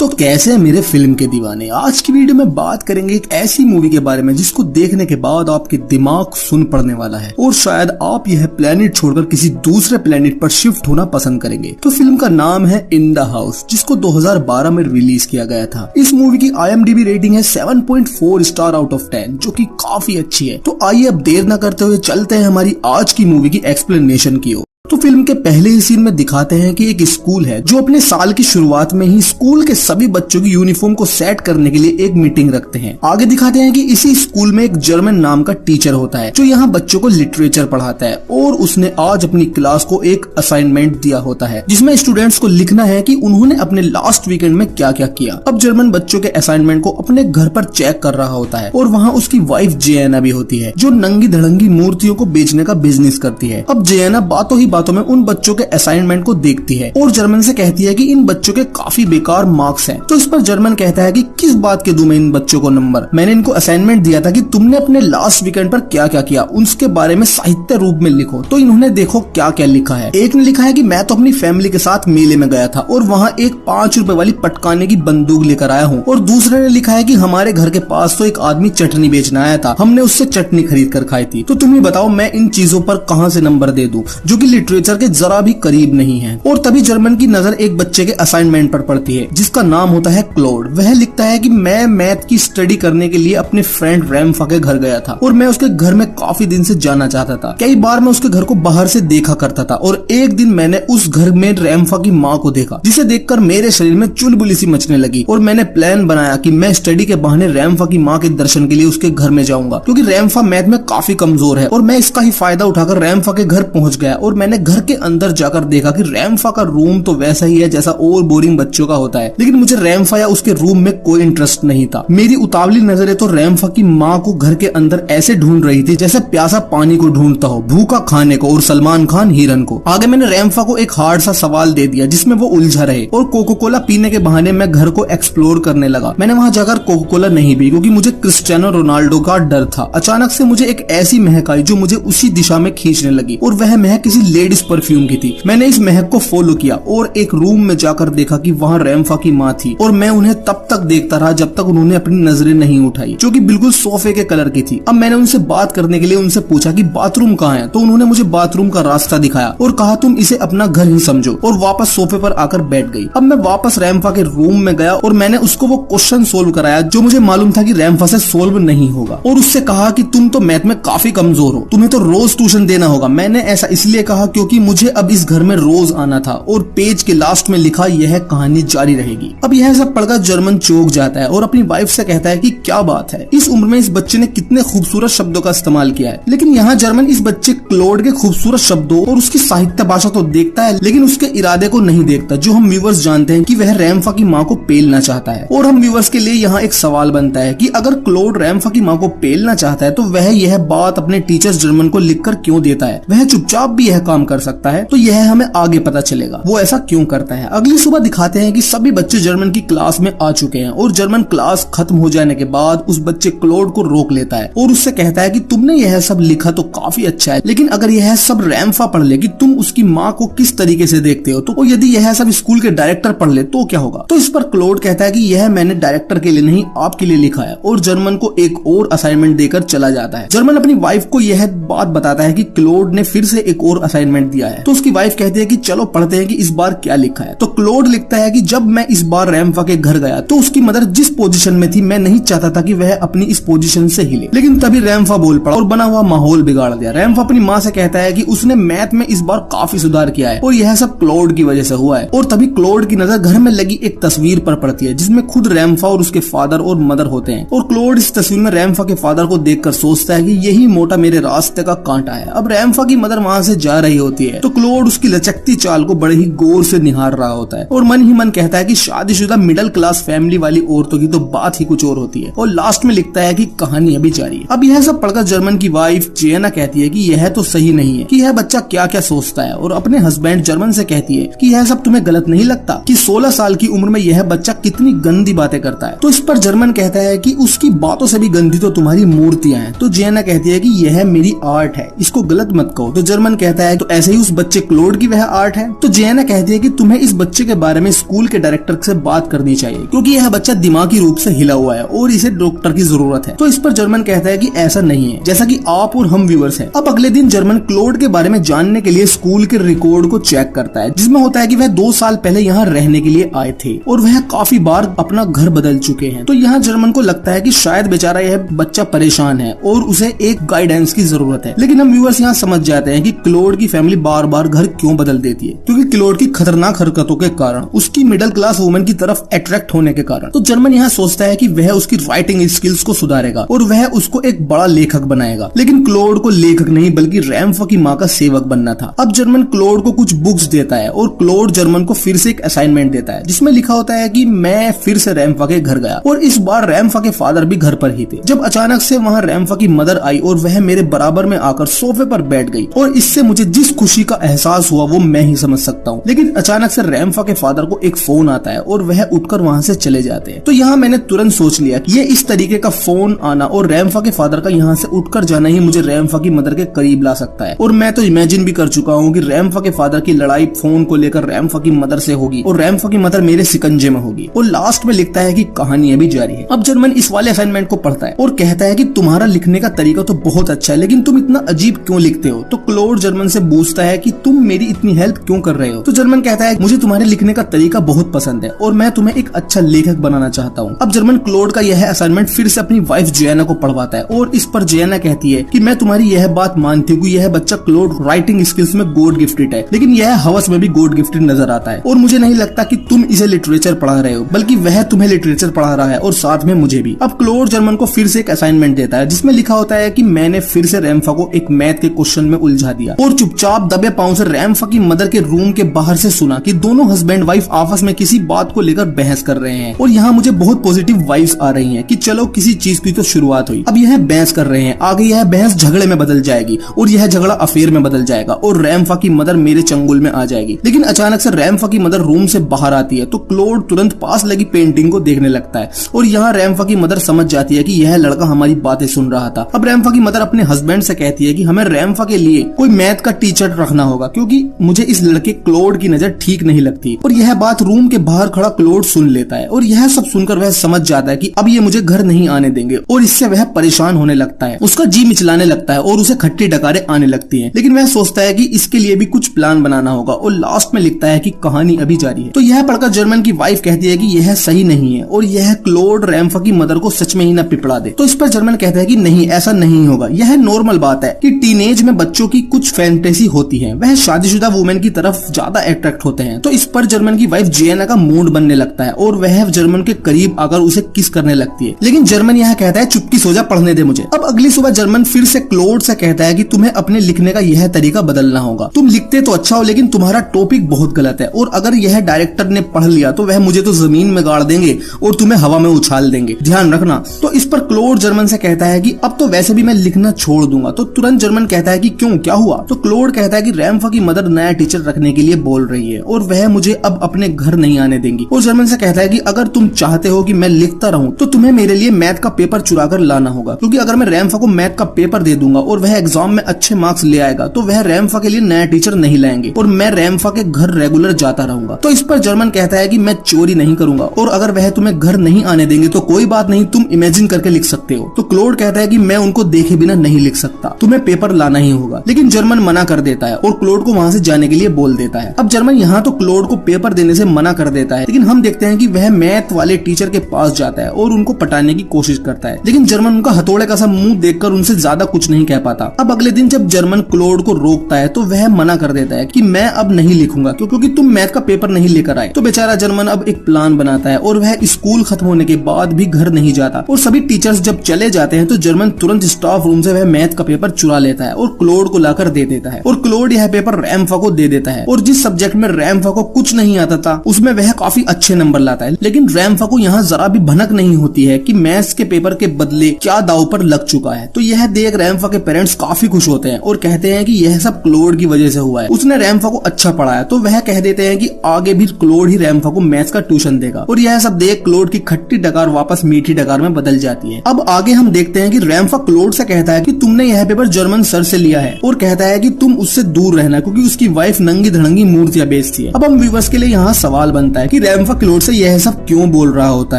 तो कैसे है मेरे फिल्म के दीवाने। आज की वीडियो में बात करेंगे एक ऐसी मूवी के बारे में जिसको देखने के बाद आपके दिमाग सुन पड़ने वाला है और शायद आप यह प्लेनेट छोड़कर किसी दूसरे प्लेनेट पर शिफ्ट होना पसंद करेंगे। तो फिल्म का नाम है इन द हाउस, जिसको 2012 में रिलीज किया गया था। इस मूवी की IMDb रेटिंग है 7.4 स्टार आउट ऑफ 10, जो कि काफी अच्छी है। तो आइए अब देर न करते हुए चलते हैं हमारी आज की मूवी की एक्सप्लेनेशन की ओर। तो फिल्म के पहले ही सीन में दिखाते हैं कि एक स्कूल है जो अपने साल की शुरुआत में ही स्कूल के सभी बच्चों की यूनिफॉर्म को सेट करने के लिए एक मीटिंग रखते हैं। आगे दिखाते हैं कि इसी स्कूल में एक जर्मन नाम का टीचर होता है जो यहाँ बच्चों को लिटरेचर पढ़ाता है और उसने आज अपनी क्लास को एक असाइनमेंट दिया होता है जिसमें स्टूडेंट्स को लिखना है कि उन्होंने अपने लास्ट वीकेंड में क्या क्या किया। अब जर्मन बच्चों के असाइनमेंट को अपने घर पर चेक कर रहा होता है और वहाँ उसकी वाइफ जेना भी होती है जो नंगी धड़ंगी मूर्तियों को बेचने का बिजनेस करती है। अब जेना बातों ही बातों में उन बच्चों के असाइनमेंट को देखती है और जर्मन से कहती है कि इन बच्चों के काफी बेकार मार्क्स हैं। तो इस पर जर्मन कहता है कि किस बात के दूं मैं इन बच्चों को नंबर, मैंने इनको असाइनमेंट दिया था कि तुमने अपने लास्ट वीकेंड पर क्या क्या किया उसके बारे में साहित्य रूप में लिखो। तो इन्होंने देखो क्या क्या लिखा है। एक ने लिखा है कि मैं तो अपनी फैमिली के साथ मेले में गया था और वहाँ एक 5 रुपए वाली पटकाने की बंदूक लेकर आया हूँ। और दूसरे ने लिखा है कि हमारे घर के पास तो एक आदमी चटनी बेचने आया था, हमने उससे चटनी खरीद कर खाई थी। तो तुम ही बताओ मैं इन चीजों पर कहाँ से नंबर दे दूं जो कि लिटरेचर के जरा भी करीब नहीं है। और तभी जर्मन की नजर एक बच्चे के असाइनमेंट पर पड़ती है जिसका नाम होता है क्लोड। वह लिखता है कि मैं मैथ की स्टडी करने के लिए अपने फ्रेंड रैम्फा के घर गया था और मैं उसके घर में काफी दिन से जाना चाहता था। कई बार मैं उसके घर को बाहर से देखा करता था और एक दिन मैंने उस घर में रैम्फा की माँ को देखा जिसे देखकर मेरे शरीर में चुलबुली सी मचने लगी और मैंने प्लान बनाया कि मैं स्टडी के बहाने रैम्फा की माँ के दर्शन के लिए उसके घर में जाऊंगा क्योंकि रैम्फा मैथ में काफी कमजोर है। और मैं इसका ही फायदा उठाकर रैम्फा के घर पहुंच गया और मैंने घर के अंदर जाकर देखा कि रैम्फा का रूम तो वैसा ही है जैसा और बोरिंग बच्चों का होता है, लेकिन मुझे रैम्फा या उसके रूम में कोई इंटरेस्ट नहीं था। मेरी उतावली नजरें तो रैम्फा की माँ को घर के अंदर ऐसे ढूंढ रही थी जैसे प्यासा पानी को ढूंढता हो, भूखा खाने को और सलमान खान हिरन को। आगे मैंने रैम्फा को एक हार्ड सा सवाल दे दिया जिसमें वो उलझा रहे और कोको कोला पीने के बहाने मैं घर को एक्सप्लोर करने लगा। मैंने वहाँ जाकर कोको कोला नहीं पी क्योंकि मुझे क्रिस्टियानो रोनाल्डो का डर था। अचानक से मुझे एक ऐसी महक आई जो मुझे उसी दिशा में खींचने लगी और वह महक किसी लेडीज परफ्यूम की थी। मैंने इस महक को फॉलो किया और एक रूम में जाकर देखा कि वहाँ रैम्फा की माँ थी और मैं उन्हें तब तक देखता रहा जब तक उन्होंने अपनी नजरें नहीं उठाई, जो कि बिल्कुल सोफे के कलर की थी। अब मैंने उनसे बात करने के लिए उनसे पूछा कि बाथरूम कहाँ है, तो उन्होंने मुझे बाथरूम का रास्ता दिखाया और कहा तुम इसे अपना घर ही समझो, और वापस सोफे पर आकर बैठ गई। अब मैं वापस रैम्फा के रूम में गया और मैंने उसको वो क्वेश्चन सोल्व कराया जो मुझे मालूम था कि रैम्फा से सोल्व नहीं होगा, और उससे कहा कि तुम तो मैथ में काफी कमजोर हो, तुम्हें तो रोज ट्यूशन देना होगा। मैंने ऐसा इसलिए कहा क्योंकि मुझे अब इस घर में रोज आना था और पेज के लास्ट में लिखा यह कहानी जारी रहेगी। अब यह सब पढ़कर जर्मन चौंक जाता है और अपनी वाइफ से कहता है कि क्या बात है, इस उम्र में इस बच्चे ने कितने खूबसूरत शब्दों का इस्तेमाल किया है। लेकिन यहाँ जर्मन इस बच्चे क्लोड के खूबसूरत शब्दों और उसकी साहित्य भाषा तो देखता है लेकिन उसके इरादे को नहीं देखता, जो हम व्यूअर्स जानते हैं कि वह रैम्फा की माँ को पेलना चाहता है। और हम व्यूअर्स के लिए यहाँ एक सवाल बनता है कि अगर क्लोड रैम्फा की माँ को पेलना चाहता है तो वह यह बात अपने टीचर्स जर्मन को लिखकर क्यों देता है। वह चुपचाप भी यह काम कर सकता है, तो यह हमें आगे पता चलेगा वो ऐसा क्यों करता है। अगली सुबह दिखाते हैं कि सभी बच्चे जर्मन की क्लास में आ चुके हैं और जर्मन क्लास खत्म हो जाने के बाद उस बच्चे क्लोड को रोक लेता है और उससे कहता है कि तुमने यह सब लिखा तो काफी अच्छा है, लेकिन अगर यह सब रैम्फा पढ़ ले कि तुम उसकी माँ को किस तरीके से देखते हो, तो यदि यह सब स्कूल के डायरेक्टर पढ़ ले तो क्या होगा। तो इस पर क्लोड कहता है कि यह मैंने डायरेक्टर के लिए नहीं आपके लिए लिखा है, और जर्मन को एक और असाइनमेंट देकर चला जाता है। जर्मन अपनी वाइफ को यह बात बताता है कि क्लोड ने फिर से एक और असाइनमेंट दिया है, तो उसकी वाइफ कहती है कि चलो पढ़ते हैं कि इस बार क्या लिखा है। तो क्लोड लिखता है कि जब मैं इस बार रैम्फा के घर गया तो उसकी मदर जिस पोजीशन में थी मैं नहीं चाहता था कि वह अपनी इस पोजीशन से हिले, लेकिन तभी रैम्फा बोल पड़ा और बना हुआ माहौल बिगाड़ दिया। रैम्फा अपनी माँ से कहता है कि उसने मैथ में इस बार काफी सुधार किया है और यह सब क्लोड की वजह से हुआ है। और तभी क्लोड की नजर घर में लगी एक तस्वीर पर पड़ती है जिसमें खुद रैम्फा और उसके फादर और मदर होते हैं, और क्लोड इस तस्वीर में रैम्फा के फादर को देखकर सोचता है कि यही मोटा मेरे रास्ते का कांटा है। अब रैम्फा की मदर वहाँ से जा रही होती है तो क्लोड उसकी लचकती चाल को बड़े ही गौर से निहार रहा होता है और मन ही मन कहता है कि शादीशुदा मिडिल क्लास फैमिली वाली औरतों की तो बात ही कुछ और होती है। और लास्ट में लिखता है कि कहानी अभी जारी है। अब यह सब पढ़कर जर्मन की वाइफ जेना कहती है कि यह तो सही नहीं है कि यह बच्चा क्या क्या सोचता है, और अपने हस्बैंड जर्मन से कहती है कि यह सब तुम्हें गलत नहीं लगता कि 16 साल की उम्र में यह बच्चा कितनी गंदी बातें करता है। तो इस पर जर्मन कहता है कि उसकी बातों से भी गंदी तो तुम्हारी मूर्तियां हैं। तो जेना कहती है कि यह मेरी आर्ट है, इसको गलत मत कहो। तो जर्मन कहता है तो ऐसे ही उस बच्चे क्लोड की वह आर्ट है। तो जेना कहती है कि तुम्हें इस बच्चे के बारे में स्कूल के डायरेक्टर से बात करनी चाहिए क्योंकि यह बच्चा दिमागी रूप से हिला हुआ है और इसे डॉक्टर की जरूरत है। तो इस पर जर्मन कहता है कि ऐसा नहीं है जैसा कि आप और हम व्यूअर्स हैं। अब अगले दिन जर्मन क्लोड के बारे में जानने के लिए स्कूल के रिकॉर्ड को चेक करता है जिसमें होता है कि वह 2 साल पहले यहाँ रहने के लिए आए थे और वह काफी बार अपना घर बदल चुके हैं। तो यहाँ जर्मन को लगता है कि शायद बेचारा यह बच्चा परेशान है और उसे एक गाइडेंस की जरूरत है। लेकिन हम व्यूअर्स यहाँ समझ जाते हैं कि क्लोड की फैमिली बार बार घर क्यों बदल देती है, क्योंकि क्लोड की खतरनाक हरकतों के कारण, उसकी मिडिल क्लास वुमेन की तरफ अट्रैक्ट होने के कारण। तो जर्मन यहाँ सोचता है कि वह उसकी राइटिंग स्किल्स को सुधारेगा और वह उसको एक बड़ा लेखक बनाएगा। लेकिन क्लोड को लेखक नहीं बल्कि रैम्फा की माँ का सेवक बनना था। अब जर्मन क्लोड को कुछ बुक्स देता है और क्लोड जर्मन को फिर से एक असाइनमेंट देता है जिसमें लिखा होता है कि मैं फिर से रैम्फा के घर गया और इस बार रैम्फा के फादर भी घर पर ही थे। जब अचानक से वहाँ रैम्फा की मदर आई और वह मेरे बराबर में आकर सोफे पर बैठ गई और इससे मुझे जिस खुशी का एहसास हुआ वो मैं ही समझ सकता हूँ। लेकिन अचानक से रैम्फा के फादर को एक फोन आता है और वह उठकर वहाँ से चले जाते हैं। तो यहाँ मैंने तुरंत सोच लिया कि ये इस तरीके का फोन आना और रैम्फा के फादर का यहाँ से उठकर जाना ही मुझे रैम्फा की मदर के करीब ला सकता है। और मैं तो इमेजिन भी कर चुका हूँ कि रैम्फा के फादर की लड़ाई फोन को लेकर रैम्फा की मदर से होगी और रैम्फा की मदर मेरे सिकंजे में होगी। और लास्ट में लिखता है कि कहानी अभी जारी है। अब जर्मन इस वाले असाइनमेंट को पढ़ता है और कहता है कि तुम्हारा लिखने का तरीका तो बहुत अच्छा है लेकिन तुम इतना अजीब क्यों लिखते हो। तो क्लोड जर्मन से पूछता है कि तुम मेरी इतनी हेल्प क्यों कर रहे हो। तो जर्मन कहता है मुझे तुम्हारे लिखने का तरीका बहुत पसंद है और मैं तुम्हें एक अच्छा लेखक बनाना चाहता हूँ। अब जर्मन क्लोड का यह असाइनमेंट फिर से अपनी वाइफ जेना को पढ़वाता है और इस पर जेना कहती है कि मैं तुम्हारी यह बात मानती हूँ, यह बच्चा क्लोड राइटिंग स्किल्स में गॉड गिफ्टेड है लेकिन यह हवस में भी गॉड गिफ्टेड नजर आता है और मुझे नहीं लगता कि तुम इसे लिटरेचर पढ़ा रहे हो बल्कि वह तुम्हें लिटरेचर पढ़ा रहा है और साथ में मुझे भी। अब क्लोड जर्मन को फिर से एक असाइनमेंट देता है जिसमें लिखा होता है कि मैंने फिर से रैम्फा को एक मैथ के क्वेश्चन में उलझा दिया और चुपचाप दबे पांव से रैम्फा की मदर के रूम के बाहर से सुना कि दोनों हस्बैंड वाइफ आपस में किसी बात को लेकर बहस कर रहे हैं। और यहाँ मुझे बहुत पॉजिटिव वाइब्स आ रही हैं कि चलो किसी चीज की तो शुरुआत हुई। अब यह बहस कर रहे हैं, आगे यह बहस झगड़े में बदल जाएगी और यह झगड़ा अफेयर में बदल जाएगा और रैम्फा की मदर मेरे चंगुल में आ जाएगी। लेकिन अचानक से रैम्फा की मदर रूम से बाहर आती है तो क्लोड तुरंत पास लगी पेंटिंग को देखने लगता है और यहाँ रैम्फा की मदर समझ जाती है कि यह लड़का हमारी बातें सुन रहा था। अब रैम्फा की मदर अपने हस्बैंड से कहती है कि हमें रैम्फा के लिए कोई मैथ का टीचर रखना होगा क्योंकि मुझे इस लड़के क्लोड की नजर ठीक नहीं लगती। और यह बात रूम के बाहर खड़ा क्लोड सुन लेता है और यह सब सुनकर वह समझ जाता है कि अब ये मुझे घर नहीं आने देंगे और इससे वह परेशान होने लगता है। उसका जी मिचलाने लगता है और उसे खट्टी डकारे आने लगती हैं। लेकिन वह सोचता है कि इसके लिए भी कुछ प्लान बनाना होगा और लास्ट में लिखता है कि कहानी अभी जारी है। तो यह पढ़कर जर्मन की वाइफ कहती है कि यह सही नहीं है और यह क्लोड रैम्फा की मदर को सच में ही न पिपड़ा दे। तो इस पर जर्मन कहता है कि नहीं, ऐसा नहीं होगा, यह नॉर्मल बात है कि टीनेज में बच्चों की कुछ फैंटेसी होती है, वह शादीशुदा वुमेन की तरफ ज्यादा अट्रैक्ट होते हैं। तो इस पर जर्मन की वाइफ जेना का मूड बनने लगता है और वह जर्मन के करीब आकर उसे किस करने लगती है। लेकिन जर्मन यह कहता है चुपकी सो जा, पढ़ने दे मुझे। अब अगली सुबह जर्मन फिर से क्लोड से कहता है कि तुम्हें अपने लिखने का यह तरीका बदलना होगा। तुम लिखते तो अच्छा हो लेकिन तुम्हारा टॉपिक बहुत गलत है और अगर यह डायरेक्टर ने पढ़ लिया तो वह मुझे तो जमीन में गाड़ देंगे और तुम्हें हवा में उछाल देंगे, ध्यान रखना। तो इस पर क्लोड जर्मन से कहता है कि अब तो वैसे भी मैं लिखना छोड़ दूंगा। तो तुरंत जर्मन कहता है कि क्यों, क्या हुआ। तो क्लोड कहता है कि रैम्फा की मदर नया टीचर रखने के लिए बोल रही है और वह मुझे अब अपने घर नहीं आने देंगी। और जर्मन से कहता है कि अगर तुम चाहते हो कि मैं लिखता रहूं तो तुम्हें मेरे लिए मैथ का पेपर चुरा कर लाना होगा, क्योंकि अगर मैं रैम्फा को मैथ का पेपर दे दूंगा और वह एग्जाम में अच्छे मार्क्स ले आएगा तो वह रैम्फा के लिए नया टीचर नहीं लाएंगे और मैं रैम्फा के घर रेगुलर जाता रहूंगा। तो इस पर जर्मन कहता है कि मैं चोरी नहीं करूंगा और अगर वह तुम्हें घर नहीं आने देंगे तो कोई बात नहीं, तुम इमेजिन करके लिख सकते हो। तो क्लोड कहता है कि मैं उनको देखे बिना नहीं लिख सकता, तुम्हें पेपर लाना ही होगा। लेकिन जर्मन मना कर देता है और क्लोड को वहां से जाने के लिए बोल देता है। अब जर्मन यहाँ तो क्लोड को पेपर देने से मना कर देता है, लेकिन हम देखते हैं कि वह मैथ वाले टीचर के पास जाता है और उनको पटाने की कोशिश करता है। लेकिन जर्मन उनका हथौड़े का सा मुंह देखकर उनसे ज्यादा कुछ नहीं कह पाता। अब अगले दिन जब जर्मन क्लोड को रोकता है तो वह मना कर देता है कि मैं अब नहीं लिखूंगा क्योंकि तुम मैथ का पेपर नहीं लेकर आए। तो बेचारा जर्मन अब एक प्लान बनाता है और वह स्कूल खत्म होने के बाद भी घर नहीं जाता और सभी टीचर्स जब चले जाते हैं तो जर्मन तुरंत स्टाफ रूम से वह मैथ का पेपर चुरा लेता है और क्लोड को लाकर दे देता है। और क्लोड यह पेपर रैम्फा को दे देता है और जिस सब्जेक्ट में रैम्फा को कुछ नहीं आता था उसमें वह काफी अच्छे नंबर लाता है। लेकिन रैम्फा को यहाँ जरा भी भनक नहीं होती है कि मैथ्स के पेपर के बदले क्या दाव पर लग चुका है। तो यह देख रैम्फा के पेरेंट्स काफी खुश होते हैं और कहते हैं कि यह सब क्लोड की वजह से हुआ है, उसने रैम्फा को अच्छा पढ़ाया। तो वह कह देते हैं कि आगे भी क्लोड ही रैम्फा को मैथ्स का ट्यूशन देगा। और यह सब देख क्लोड की खट्टी डकार वापस मीठी डकार में बदल जाती है। अब आगे हम देखते हैं कि रैम्फा क्लोड से कहता है कि तुमने यह पेपर जर्मन सर से लिया है और कहता है कि तुम उससे दूर रहना, क्योंकि उसकी वाइफ नंगी धड़ंगी मूर्तियां बेचती है। अब हम व्यूअर्स के लिए यहाँ सवाल बनता है कि रैम्फा क्लोड से यह सब क्यों बोल रहा होता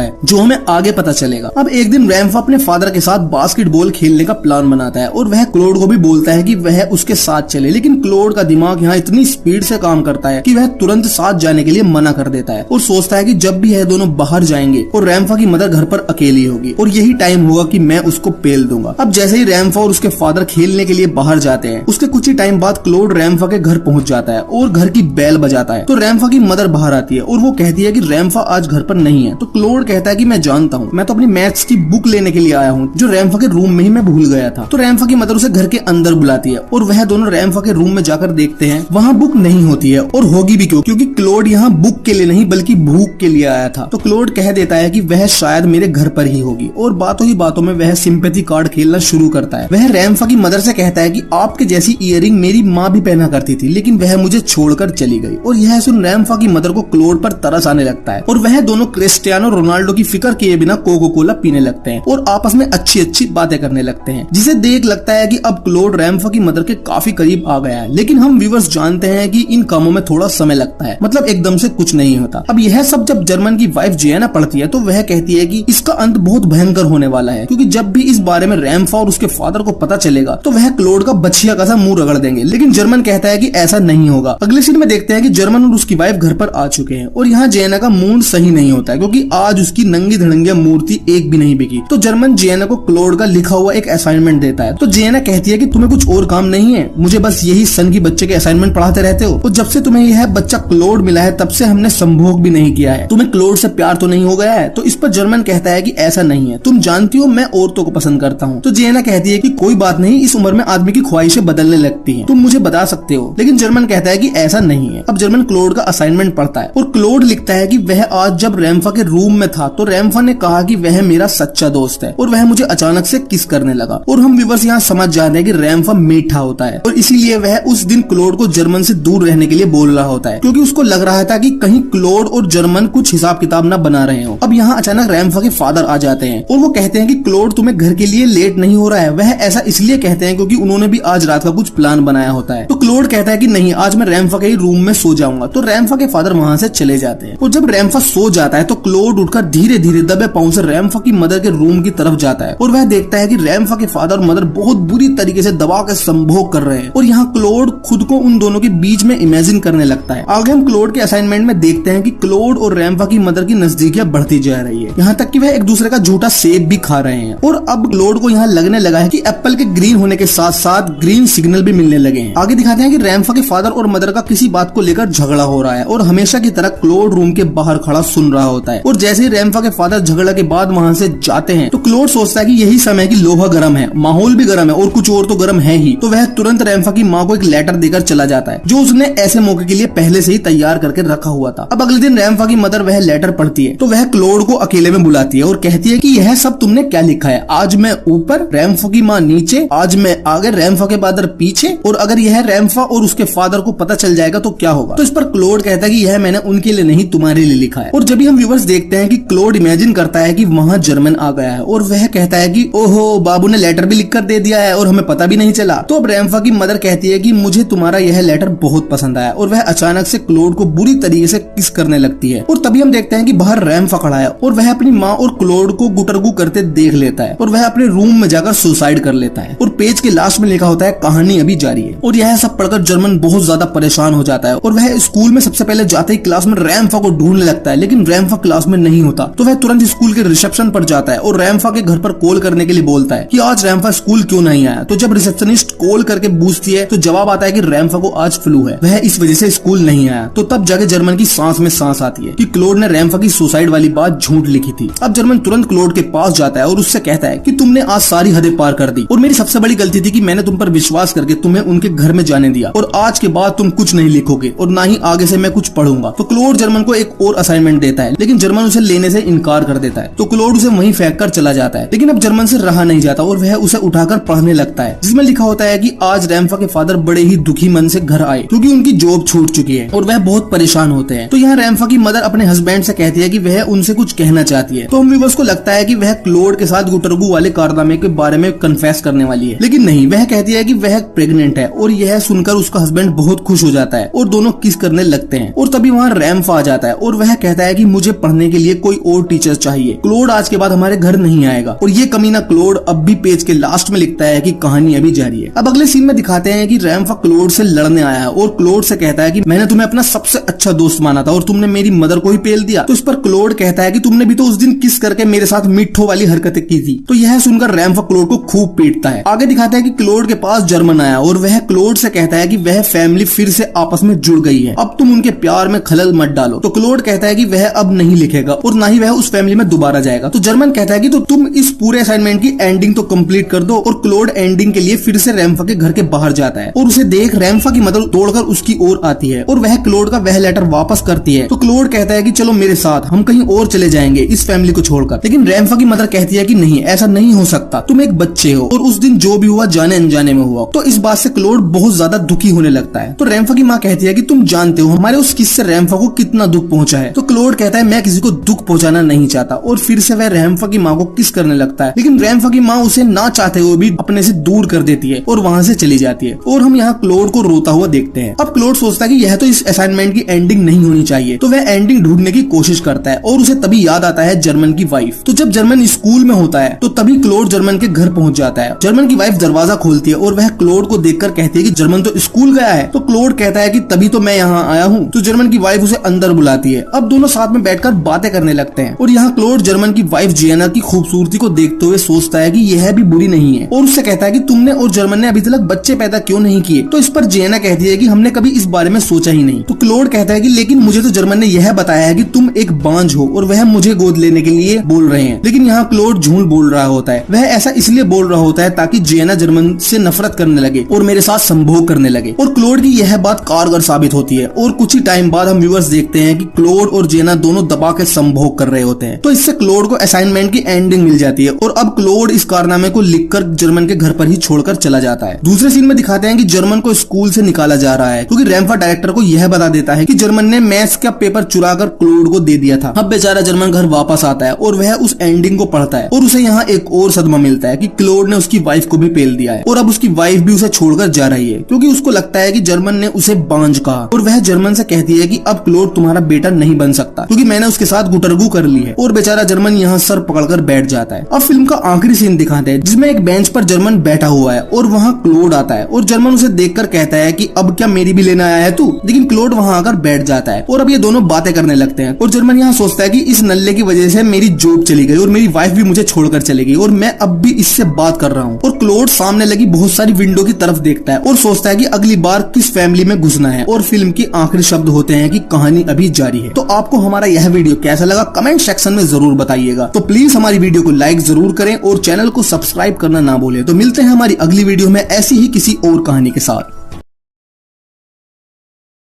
है, जो हमें आगे पता चलेगा। अब एक दिन रैम्फा अपने फादर के साथ बास्केटबॉल खेलने का प्लान बनाता है और वह क्लोड को भी बोलता है कि वह उसके साथ चले, लेकिन क्लोड का दिमाग यहाँ इतनी स्पीड से काम करता है कि वह तुरंत साथ जाने के लिए मना कर देता है और सोचता है कि जब भी यह दोनों बाहर जाएंगे और रैम्फा की मदर घर पर अकेली होगी और यही टाइम होगा कि मैं उसको पेल दूंगा। अब जैसे ही रैम्फा और उसके फादर खेलने के लिए बाहर जाते हैं, उसके कुछ ही टाइम बाद क्लोड रैम्फा के घर पहुंच जाता है और घर की बेल बजाता है। तो रैम्फा की मदर बाहर आती है और वो कहती है कि रैम्फा आज घर पर नहीं है। तो क्लोड कहता है कि मैं जानता हूँ, मैं तो अपनी मैथ्स की बुक लेने के लिए आया हूँ जो रैम्फा के रूम में ही मैं भूल गया था। तो रैम्फा की मदर उसे घर के अंदर बुलाती है और वह दोनों रैम्फा के रूम में जाकर देखते हैं, वहाँ बुक नहीं होती है। और होगी भी क्यों, क्योंकि क्लोड यहाँ बुक के लिए नहीं बल्कि भूख के लिए आया था। तो क्लोड कह देता है कि वह शायद मेरे घर पर ही होगी और बातों ही बातों में वह सिंपैथी कार्ड खेलना शुरू करता है। वह रैम्फा की मदर से कहता है कि आपके जैसी इयरिंग मेरी माँ भी पहना करती थी, लेकिन वह मुझे छोड़कर चली गई। और यह सुन रैम्फा की मदर को क्लोड पर तरस आने लगता है और वह दोनों क्रिस्टियानो रोनाल्डो की फिक्र किए बिना कोको कोला पीने लगते हैं और आपस में अच्छी अच्छी बातें करने लगते हैं, जिसे देख लगता है कि अब क्लोड रैम्फा की मदर के काफी करीब आ गया है। लेकिन हम व्यूअर्स जानते हैं कि इन कामों में थोड़ा समय लगता है, मतलब एकदम से कुछ नहीं होता। अब यह सब जब जर्मन की वाइफ जियाना पढ़ती है तो वह कहती है कि इसका अंत बहुत भयंकर होने वाला है, क्योंकि जब भी इस बारे में रैम्फा और उसके फादर को पता चलेगा तो वह क्लोड का बछिया का सा मुंह रगड़ देंगे। लेकिन जर्मन कहता है कि ऐसा नहीं होगा। अगले सीन में देखते हैं कि जर्मन और उसकी वाइफ घर पर आ चुके हैं और यहाँ जियाना का मूड सही नहीं होता है, क्योंकि आज उसकी नंगी धड़ंगिया मूर्ति एक भी नहीं बिकी। तो जर्मन जियाना को क्लोड का लिखा हुआ एक असाइनमेंट देता है। तो जियाना कहती है कि तुम्हें कुछ और काम नहीं है, मुझे बस यही सन की बच्चे के असाइनमेंट पढ़ाते रहते हो। तो जब से तुम्हें यह बच्चा क्लोड मिला है तब से हमने संभोग भी नहीं किया है, तुम्हें क्लोड से प्यार तो नहीं हो गया है। तो इस पर जर्मन कहता है कि ऐसा नहीं है, तुम जानती हो मैं औरतों को पसंद करता हूँ। तो जियाना कहती है कि कोई बात नहीं, इस उम्र में आदमी की ख्वाहिशें बदलने लगती हैं, तुम मुझे बता सकते हो। लेकिन जर्मन कहता है कि ऐसा नहीं है। अब जर्मन क्लोड का असाइनमेंट पढ़ता है और क्लोड लिखता है कि वह आज जब रैम्फा के रूम में था तो रैम्फा ने कहा कि वह मेरा सच्चा दोस्त है और वह मुझे अचानक से किस करने लगा। और हम व्यूअर्स यहाँ समझ जाते हैं कि रैम्फा मीठा होता है और इसीलिए वह उस दिन क्लोड को जर्मन से दूर रहने के लिए बोल रहा होता है, क्योंकि उसको लग रहा था कि कहीं क्लोड और जर्मन कुछ हिसाब किताब न बना रहे हो। अब यहाँ अचानक रैम्फा के फादर आ जाते हैं और वो कहते हैं कि क्लोड तुम्हें घर के लिए लेट नहीं हो रहा है। वह ऐसा इसलिए कहते हैं क्योंकि उन्होंने भी आज रात का कुछ प्लान बनाया होता है। तो क्लोड कहता है कि नहीं, आज मैं रैम्फा के ही रूम में सो जाऊंगा। तो रैम्फा के फादर वहाँ से चले जाते हैं और जब रैम्फा सो जाता है तो क्लोड उठकर धीरे धीरे दबे पांव से रैम्फा की मदर के रूम की तरफ जाता है और वह देखता है कि रैम्फा के फादर और मदर बहुत बुरी तरीके से दबा के संभोग कर रहे हैं। और यहाँ क्लोड खुद को उन दोनों के बीच में इमेजिन करने लगता है। आगे हम क्लोड के असाइनमेंट में देखते हैं कि क्लोड और रैम्फा की मदर की नजदीकियां बढ़ती जा रही है, यहाँ तक कि वह एक दूसरे का झूठा सेब भी खा रहे हैं। और अब क्लोड को यहाँ लगने लगा है कि एप्पल के ग्रीन होने के साथ साथ ग्रीन सिग्नल भी मिलने लगे हैं। आगे दिखाते हैं कि रैम्फा के फादर और मदर का किसी बात को लेकर झगड़ा हो रहा है और हमेशा की तरह क्लोड रूम के बाहर खड़ा सुन रहा होता है। और जैसे ही रैम्फा के फादर झगड़ा के बाद वहाँ से जाते हैं तो क्लोड सोचता है कि यही समय की लोहा गर्म है, माहौल भी गर्म है और कुछ और तो गर्म है ही। तो वह तुरंत रैम्फा की माँ को एक लेटर देकर चला जाता है जो उसने ऐसे मौके के लिए पहले से ही तैयार करके रखा हुआ था। अब अगले दिन रैम्फा की मदर वह लेटर पढ़ती है तो वह क्लोड को अकेले में बुलाती है और कहती है कि यह सब तुमने क्या लिखा है, आज मैं ऊपर, रैम्फा की माँ नीचे, आज मैं आगे, रैम्फा के फादर पीछे, और अगर यह रैम्फा और उसके फादर को पता चल जाएगा तो क्या होगा। तो इस पर क्लोड कहता है कि यह मैंने उनके लिए नहीं तुम्हारे लिए लिखा है। और जब भी हम व्यूअर्स देखते हैं कि क्लोड इमेजिन करता है कि वहाँ जर्मन आ गया है और वह कहता है कि ओहो बाबू ने लेटर भी लिखकर दे दिया है और हमें पता भी नहीं चला। तो अब रैम्फा की मदर कहती है कि मुझे तुम्हारा यह लेटर बहुत पसंद आया और वह अचानक से क्लोड को बुरी तरीके से किस करने लगती है। और तभी हम देखते हैं कि बाहर रैम्फा खड़ा है और वह अपनी माँ और क्लोड को गुटरगू करते देख लेता है और वह अपने रूम में जाकर सुसाइड कर लेता है। और पेज के लास्ट में लिखा होता है कहानी अभी जारी है। और यह सब पढ़कर जर्मन बहुत ज्यादा परेशान हो जाता है और वह स्कूल में सबसे पहले जाते ही क्लास में रैम्फा को ढूंढने लगता है, लेकिन रैम्फा क्लास में नहीं होता। तो वह तुरंत स्कूल के रिसेप्शन पर जाता है और रैम्फा के घर पर कॉल करने के लिए बोलता है कि आज रैम्फा स्कूल क्यों नहीं आया। तो जब रिसेप्शनिस्ट कॉल करके पूछती है तो जवाब आता है कि रैम्फा को आज फ्लू है, वह इस वजह से स्कूल नहीं आया। तो तब जाके जर्मन की सांस में सांस आती है कि क्लोड ने रैम्फा की सुसाइड वाली बात झूठ लिखी थी। अब जर्मन तुरंत क्लोड के पास जाता है और उससे कहता है कि तुमने आज सारी हदें पार कर दी और मेरी सबसे बड़ी गलती थी कि मैंने तुम पर विश्वास करके तुम्हें उनके घर में जाने दिया और आज के बाद तुम कुछ नहीं लिखोगे और ना ही आगे से मैं कुछ पढ़ूंगा। तो क्लोड जर्मन को एक और असाइनमेंट देता है, लेकिन जर्मन उसे लेने से इनकार कर देता है। तो क्लोड उसे वहीं फेंक कर चला जाता है, लेकिन अब जर्मन से रहा नहीं जाता और वह उसे उठाकर पढ़ने लगता है, जिसमें लिखा होता है कि आज रैम्फा के फादर बड़े ही दुखी मन से घर आए क्योंकि उनकी जॉब छूट चुकी है और वह बहुत परेशान होते हैं। तो यहाँ रैम्फा की मदर अपने हस्बैंड से कहती है कि वह उनसे कुछ कहना चाहती है। तो हम व्यूअर्स को लगता है कि वह क्लोड के साथ गुटरगू वाले कारनामे के बारे में कन्फेस करने वाली है, लेकिन नहीं, वह कहती है कि वह प्रेग्नेंट है और यह सुनकर उसका हस्बैंड बहुत खुश हो जाता है और दोनों किस करने लगते हैं। और तभी वहाँ रैम्फ आ जाता है और वह कहता है कि मुझे पढ़ने के लिए कोई और टीचर चाहिए, क्लोड आज के बाद हमारे घर नहीं आएगा। और ये कमीना क्लोड अब भी पेज के लास्ट में लिखता है कि कहानी अभी जारी है। अब अगले सीन में दिखाते हैं कि रैम्फ क्लोड से लड़ने आया है और क्लोड से कहता है कि मैंने तुम्हें अपना सबसे अच्छा दोस्त माना था और तुमने मेरी मदर को ही पेल दिया। तो इस पर क्लोड कहता है कि तुमने भी तो उस दिन किस करके मेरे साथ मिठो वाली हरकतें की थी। तो यह सुनकर रैम्फ क्लोड को खूब पीटता है। आगे दिखाता है कि क्लोड के पास जर्मन आया और वह क्लोड से कहता है कि वह फैमिली फिर से आपस में जुड़ गई है, अब तुम उनके प्यार में खलल मत डालो। तो क्लोड कहता है कि वह अब नहीं लिखेगा और ना ही वह उस फैमिली में दोबारा जाएगा। तो जर्मन कहता है कि तो तुम इस पूरे असाइनमेंट की एंडिंग तो कंप्लीट कर दो। और क्लोड एंडिंग के लिए फिर से रैम्फा के घर के बाहर जाता है और उसे देख रैम्फा की मदर दौड़कर उसकी ओर आती है और वह क्लोड का वह लेटर वापस करती है। तो क्लोड कहता है कि चलो मेरे साथ, हम कहीं और चले जाएंगे इस फैमिली को छोड़कर। लेकिन रैम्फा की मदर कहती है कि नहीं, ऐसा नहीं हो सकता, तुम एक बच्चे हो और उस दिन जो भी हुआ जाने अनजाने में हुआ। तो इस बात से क्लोड बहुत ज्यादा दुखी होने लगता है। तो रैम्फा की माँ कहती है कि तुम जानते हो हमारे उस किस्से रैम्फा को कितना दुख पहुंचा है। तो क्लोड कहता है मैं किसी को दुख पहुंचाना नहीं चाहता और फिर से वह रैम्फा की माँ को किस करने लगता है। लेकिन रैम्फा की माँ उसे ना चाहते हुए भी अपने से दूर कर देती है और वहाँ से चली जाती है और हम यहाँ क्लोड को रोता हुआ देखते हैं। अब क्लोड सोचता है कि यह तो इस असाइनमेंट की एंडिंग नहीं होनी चाहिए, तो वह एंडिंग ढूंढने की कोशिश करता है और उसे तभी याद आता है जर्मन की वाइफ। तो जब जर्मन स्कूल में होता है तो तभी क्लोड जर्मन के घर पहुंच जाता है। जर्मन की वाइफ दरवाजा खोलती है और वह क्लोड को देखकर कहती है कि जर्मन तो स्कूल गया है। तो क्लोड कहता है कि तभी तो मैं यहाँ आया हूँ। तो जर्मन की वाइफ उसे अंदर बुलाती है। अब दोनों साथ में बैठकर बातें करने लगते हैं और यहाँ क्लोड जर्मन की वाइफ जियाना की खूबसूरती को देखते हुए सोचता है कि यह भी बुरी नहीं है और उससे कहता है कि तुमने और जर्मन ने अभी तक बच्चे पैदा क्यों नहीं किए। तो इस पर जियाना कहती है कि हमने कभी इस बारे में सोचा ही नहीं। तो क्लोड कहता है कि लेकिन मुझे तो जर्मन ने यह बताया है कि तुम एक बांझ हो और वह मुझे गोद लेने के लिए बोल रहे हैं। लेकिन यहाँ क्लोड झूठ बोल रहा होता है। वह ऐसा इसलिए बोल रहा होता है ताकि जियाना जर्मन से नफरत करने लगे और मेरे साथ संभोग करने लगे। और क्लोड की यह बात कारगर साबित होती है और कुछ ही टाइम बाद हम व्यूअर्स देखते हैं कि क्लोड और जियाना दोनों दबा के संभोग कर रहे होते हैं। तो इससे क्लोड को असाइनमेंट की एंडिंग मिल जाती है और अब क्लोड इस कारनामे को लिखकर जर्मन के घर पर ही छोड़कर चला जाता है। दूसरे सीन में दिखाते हैं कि जर्मन को स्कूल से निकाला जा रहा है क्योंकि रैम्फा डायरेक्टर को यह बता देता है कि जर्मन ने मैथ्स का पेपर चुराकर क्लोड को दे दिया था। अब बेचारा जर्मन घर वापस आता है और वह उस एंडिंग को पढ़ता है और उसे यहाँ एक और सदमा मिलता है कि क्लोड ने उसकी वाइफ को भी पेल दिया है और अब उसकी वाइफ भी उसे छोड़कर जा रही है क्योंकि उसको लगता है कि जर्मन ने उसे बांझ कहा। और वह जर्मन से कहती है कि अब क्लोड तुम्हारा बेटा नहीं बन सकता क्योंकि मैंने उसके साथ गुटरगू कर ली है। और बेचारा जर्मन यहाँ सर पकड़कर बैठ जाता है। अब फिल्म का आखिरी सीन दिखाते हैं जिसमें एक बेंच पर जर्मन बैठा हुआ है और वहाँ क्लोड आता है और जर्मन उसे देखकर कहता है कि अब क्या मेरी भी लेने आया है तू। लेकिन क्लोड वहाँ आकर बैठ जाता है और अब ये दोनों बातें करने लगते हैं और जर्मन यहाँ सोचता है कि इस नल्ले की वजह से मेरी जॉब चली गई और मेरी वाइफ भी मुझे छोड़कर चली गई और मैं अब भी इससे बात कर रहा हूँ। और क्लोड सामने लगी बहुत सारी विंडो की तरफ देखता है और सोचता है कि अगली बार किस फैमिली में घुसना है। और फिल्म के आखिरी शब्द होते हैं कि कहानी अभी जारी है। तो आपको हमारा यह वीडियो कैसा लगा कमेंट सेक्शन में जरूर बताइएगा। तो प्लीज हमारी वीडियो को लाइक जरूर करें और चैनल को सब्सक्राइब करना ना भूलें। तो मिलते हैं हमारी अगली वीडियो में ऐसी ही किसी और कहानी के साथ।